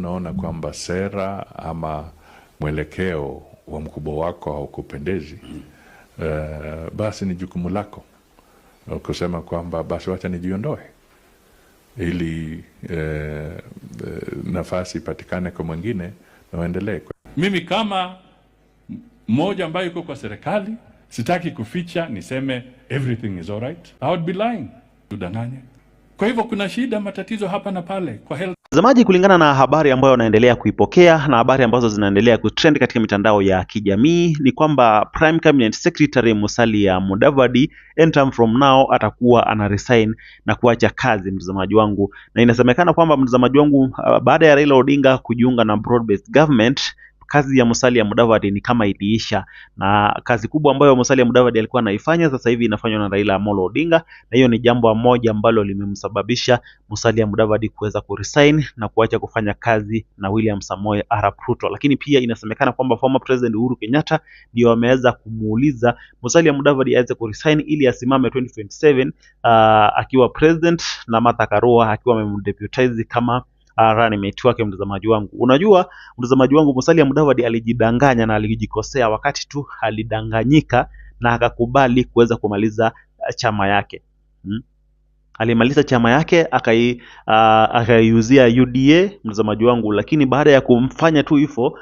unaona kwamba sera ama mwelekeo wa mkubwa wako haukupendezi, basi ni jukumu lako kusema kwamba basi wacha nijiondoe ili nafasi ipatikane kwa mwingine na waendelee. Mimi kama mmoja ambaye yuko kwa serikali sitaki kuficha niseme everything is all right. I would be lying. Tudanganye. Kwa hivyo kuna shida, matatizo hapa na pale kwa health. Mtazamaji, kulingana na habari ambayo unaendelea kuipokea na habari ambazo zinaendelea kutrend katika mitandao ya kijamii ni kwamba Prime Cabinet Secretary Musalia Mudavadi anytime from now atakuwa ana resign na kuacha kazi, mtazamaji wangu. Na inasemekana kwamba, mtazamaji wangu, baada ya Raila Odinga kujiunga na broad based government, kazi ya Musalia Mudavadi ni kama iliisha, na kazi kubwa ambayo Musalia Mudavadi alikuwa anaifanya sasa hivi inafanywa na Raila Amolo Odinga, na hiyo ni jambo moja ambalo limemsababisha Musalia Mudavadi kuweza kuresign na kuacha kufanya kazi na William Samoei Arap Ruto. Lakini pia inasemekana kwamba former president Uhuru Kenyatta ndio ameweza kumuuliza Musalia Mudavadi aweze kuresign ili asimame 2027 akiwa president na Martha Karua akiwa amemdeputize kama running mate wake. Mtazamaji wangu, unajua mtazamaji wangu, Musalia Mudavadi alijidanganya na alijikosea wakati tu alidanganyika na akakubali kuweza kumaliza chama yake. Alimaliza chama yake akaiuzia UDA, mtazamaji wangu, lakini baada ya kumfanya tu hivyo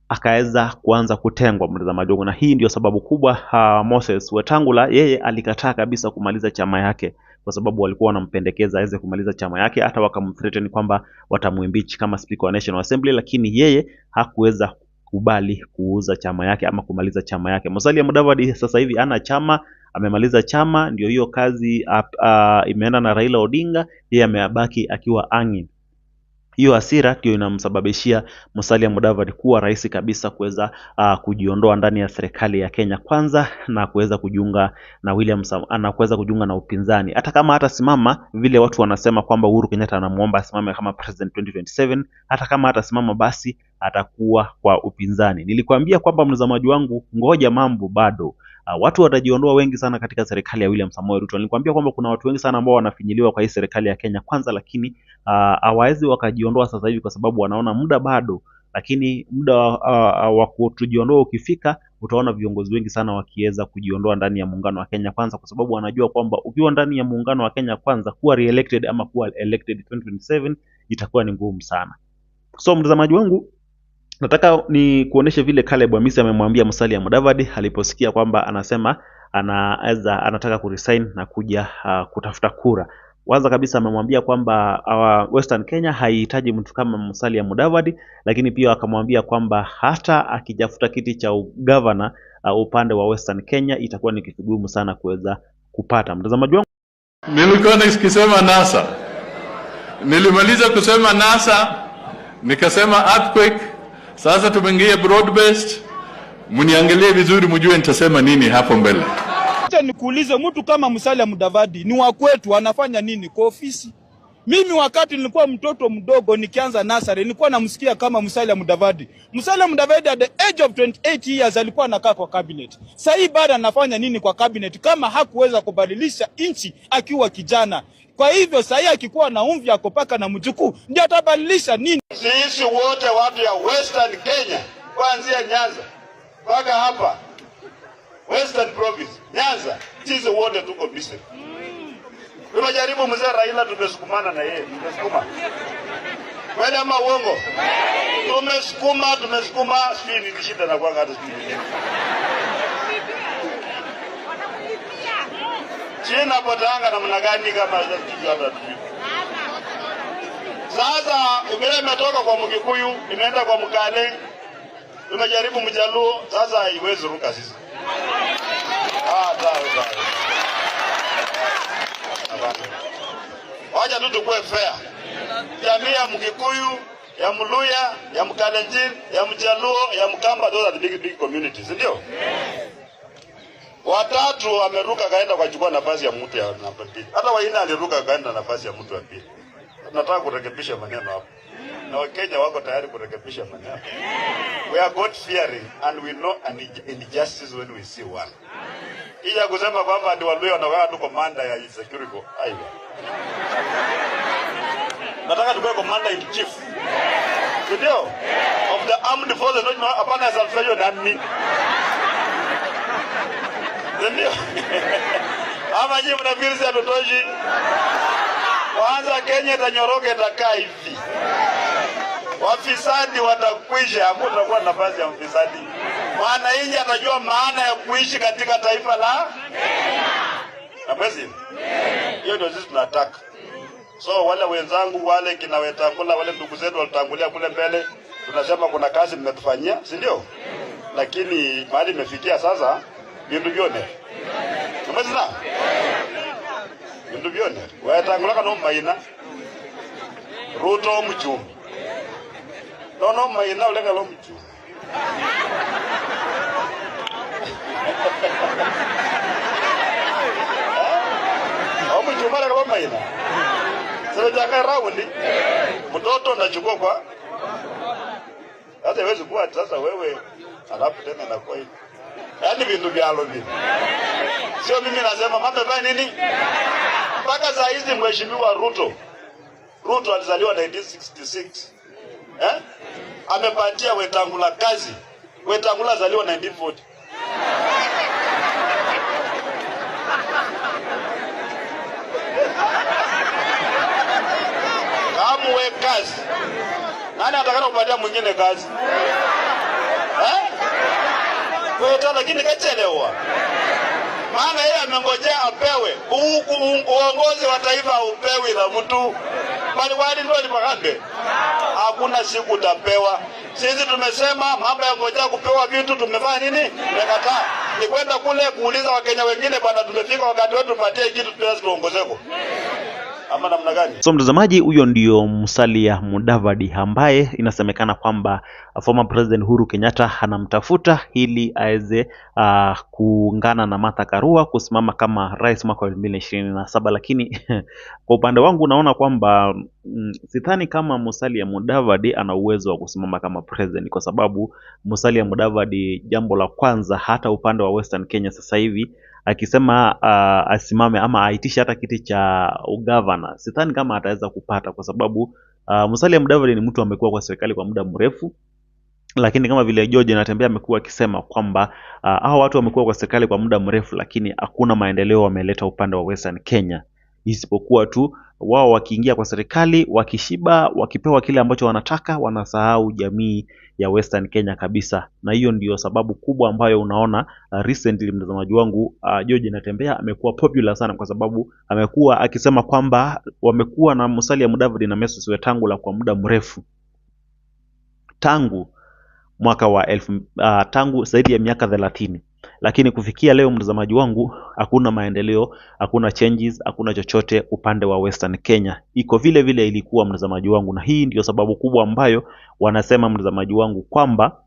akaweza kuanza kutengwa, mtazamaji wangu, na hii ndio sababu kubwa Moses Wetangula yeye alikataa kabisa kumaliza chama yake, kwa sababu walikuwa wanampendekeza aweze kumaliza chama yake, hata wakamthreaten kwamba watamuimpeach kama Speaker wa National Assembly, lakini yeye hakuweza kubali kuuza chama yake ama kumaliza chama yake. Musalia Mudavadi sasa hivi ana chama, amemaliza chama, ndio hiyo kazi imeenda na Raila Odinga, yeye amebaki akiwa angin. Hiyo hasira ndio inamsababishia Musalia Mudavadi kuwa rais kabisa kuweza kujiondoa ndani ya serikali ya Kenya Kwanza na kuweza kujiunga na William Samoei, kuweza kujiunga na upinzani. Hata kama hatasimama vile watu wanasema kwamba Uhuru Kenyatta anamuomba asimame kama president 2027, hata kama hatasimama basi atakuwa kwa upinzani. Nilikwambia kwamba, mtazamaji wangu, ngoja mambo bado. Watu watajiondoa wengi sana katika serikali ya William Samoei Ruto. Nilikwambia kwamba kuna watu wengi sana ambao wanafinyiliwa kwa hii serikali ya Kenya Kwanza, lakini hawawezi wakajiondoa sasa hivi kwa sababu wanaona muda bado. Lakini muda wa kujiondoa ukifika, utaona viongozi wengi sana wakiweza kujiondoa ndani ya muungano wa Kenya Kwanza, kwa sababu wanajua kwamba ukiwa ndani ya muungano wa Kenya Kwanza, kuwa re-elected ama kuwa elected 2027 itakuwa ni ngumu sana. So mtazamaji wangu, nataka ni kuonesha vile Caleb Amisi amemwambia Musalia Mudavadi aliposikia kwamba anasema anataka kuresign na kuja kutafuta kura. Kwanza kabisa amemwambia kwamba Western Kenya haihitaji mtu kama Musalia Mudavadi, lakini pia akamwambia kwamba hata akijafuta kiti cha governor upande wa Western Kenya itakuwa ni kigumu sana kuweza kupata. Mtazamaji wangu, nilikuwa nikisema NASA, nilimaliza kusema NASA nikasema earthquake. Sasa tumeingia broad based, mniangalie vizuri mjue nitasema nini hapo mbele. Acha nikuulize, mtu kama Musalia Mudavadi ni wa kwetu, anafanya nini kwa ofisi? Mimi wakati nilikuwa mtoto mdogo nikianza nasari, nilikuwa namsikia kama Musalia Mudavadi. Musalia Mudavadi at the age of 28 years alikuwa anakaa kwa cabinet. Sasa hii baada anafanya nini kwa cabinet kama hakuweza kubadilisha nchi akiwa kijana? Kwa hivyo sasa akikuwa na umri akopaka na mjukuu ndio atabadilisha nini? Sisi wote watu ya Western Kenya, kuanzia Nyanza mpaka hapa Western Province, Nyanza, sisi wote tuko busy. Tumejaribu mzee Raila, tumesukumana na yeye, tumesukuma. Kweli ama uongo? Tumesukuma, sisi ni shida na kwa hata sisi. China potanga namna gani kama hata sasa ubele imetoka kwa Mkikuyu imeenda kwa Mkale, tumejaribu Mjaluo, sasa haiwezi ruka sisi. Sawa. Wacha tu tukue fair. Jamii ya Mkikuyu, ya Mluya, ya Mkalenjin, ya Mjaluo, ya Mkamba, those are the big communities, ndio? Watatu wameruka kaenda kuchukua nafasi ya mtu ya namba 2. Hata Waina aliruka kaenda nafasi ya mtu wa pili. Tunataka kurekebisha maneno hapo. Na Wakenya wako tayari kurekebisha maneno. We are God fearing and we know an injustice when we see one. Ija kusema kwamba ndio Waluya wanakaa tu commander ya security. Aiyo. Nataka tukue commander in chief. Ndio? Of the armed forces, no, hapana salfejo nani. Ndio? Ama nyinyi mnafikiri si hatutoshi? Kwanza Kenya itanyoroka itakaa hivi. Wafisadi watakwisha, hakutakuwa nafasi ya mfisadi. Mwananchi atajua maana ya kuishi katika taifa la Kenya. Na basi hiyo ndio sisi tunataka. So wale wenzangu wale kina Wetangula wale ndugu zetu walitangulia kule mbele, tunasema kuna kazi mmetufanyia, si ndio? Lakini mahali imefikia sasa bintu byone. Tumesina? Bintu byone. Wetangula kana maina. Ruto mchumi. No maina ulenga lo mchumi. Mchumara kama maina. Sasa jaka raundi. Mtoto anachukua kwa. Hata wewe kuwa sasa wewe alafu tena na kwa hiyo. Yaani vindu vya alobi. Sio mimi nasema mambo baya nini? Mpaka saa hizi mheshimiwa Ruto alizaliwa 1966. Amepatia Wetangula kazi. Wetangula alizaliwa 1940. Kamwe kazi. Nani atakana kupatia mwingine kazi? Weta lakini kachelewa. Maana yeye amengojea apewe. Uongozi wa taifa upewi na mtu. Bali wali ndio alipakande. Hakuna siku utapewa. Sisi tumesema mambo ya ngojea kupewa vitu tumefanya nini? Tumekataa. Ni kwenda kule kuuliza Wakenya wengine bwana tumefika wakati wetu tupatie kitu tuweze tuongozeko. Ama namna gani? So mtazamaji, huyo ndio Musalia Mudavadi ambaye inasemekana kwamba former president Uhuru Kenyatta anamtafuta ili aweze kuungana na Martha Karua kusimama kama rais mwaka 2027, lakini kwa upande wangu naona kwamba sidhani kama Musalia Mudavadi ana uwezo wa kusimama kama president, kwa sababu Musalia Mudavadi, jambo la kwanza, hata upande wa Western Kenya sasa hivi akisema asimame ama aitishe hata kiti cha ugavana, sidhani kama ataweza kupata, kwa sababu Musalia Mudavadi ni mtu amekuwa kwa serikali kwa muda mrefu. Lakini kama vile George Natembeya amekuwa akisema kwamba hao watu wamekuwa kwa serikali kwa muda mrefu, lakini hakuna maendeleo wameleta upande wa Western Kenya, isipokuwa tu wao wakiingia kwa serikali, wakishiba, wakipewa kile ambacho wanataka, wanasahau jamii ya Western Kenya kabisa. Na hiyo ndio sababu kubwa ambayo unaona recently, mtazamaji wangu, George Natembeya amekuwa popular sana, kwa sababu amekuwa akisema kwamba wamekuwa na Musalia Mudavadi na Moses Wetangula kwa muda mrefu, tangu mwaka wa tangu zaidi ya miaka 30, lakini kufikia leo, mtazamaji wangu, hakuna maendeleo, hakuna changes, hakuna chochote upande wa Western Kenya. Iko vile vile ilikuwa, mtazamaji wangu, na hii ndio sababu kubwa ambayo wanasema, mtazamaji wangu, kwamba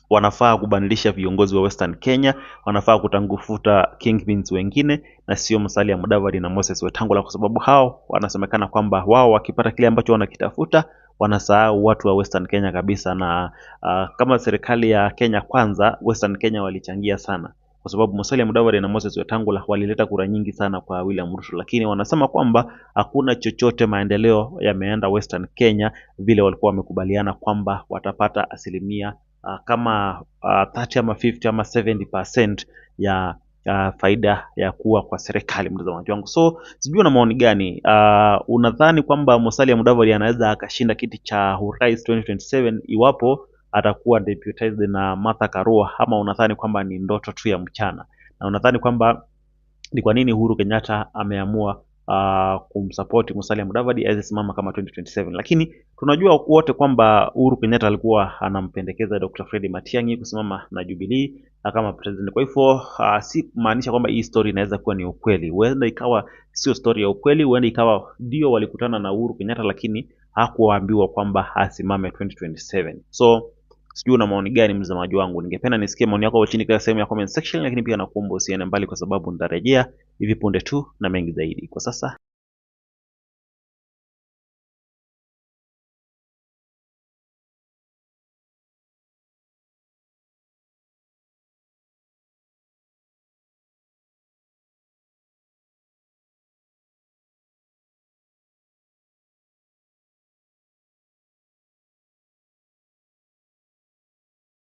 wanafaa kubadilisha viongozi wa Western Kenya, wanafaa kutangufuta kingpins wengine na sio Musalia Mudavadi na Moses Wetangula, kwa sababu hao wanasemekana kwamba wao wakipata kile ambacho wanakitafuta wanasahau watu wa Western Kenya kabisa. Na kama serikali ya Kenya Kwanza, Western Kenya walichangia sana, kwa sababu Musalia Mudavadi na Moses Wetangula walileta kura nyingi sana kwa William Ruto, lakini wanasema kwamba hakuna chochote maendeleo yameenda Western Kenya vile walikuwa wamekubaliana kwamba watapata asilimia kama 30 ama 50 ama 70% ya faida ya kuwa kwa serikali, mtazamaji wangu. So sijui una maoni gani? Unadhani kwamba Musalia Mudavadi anaweza akashinda kiti cha urais 2027 iwapo atakuwa deputized na Martha Karua, ama unadhani kwamba ni ndoto tu ya mchana? Na unadhani kwamba ni kwa nini Uhuru Kenyatta ameamua kumsupport Musalia Mudavadi aweze simama kama 2027? Lakini tunajua wote kwamba Uhuru Kenyatta alikuwa anampendekeza Dr. Fred Matiang'i kusimama na Jubilee kama president. Kwa hivyo si maanisha kwamba hii story inaweza kuwa ni ukweli. Huenda ikawa sio story ya ukweli, huenda ikawa ndio walikutana na Uhuru Kenyatta lakini hakuambiwa kwamba asimame 2027. So sijui una maoni gani, mtazamaji wangu? Ningependa nisikie maoni yako chini katika sehemu ya comment section, lakini pia nakuomba usiende mbali, kwa sababu nitarejea hivi punde tu na mengi zaidi. Kwa sasa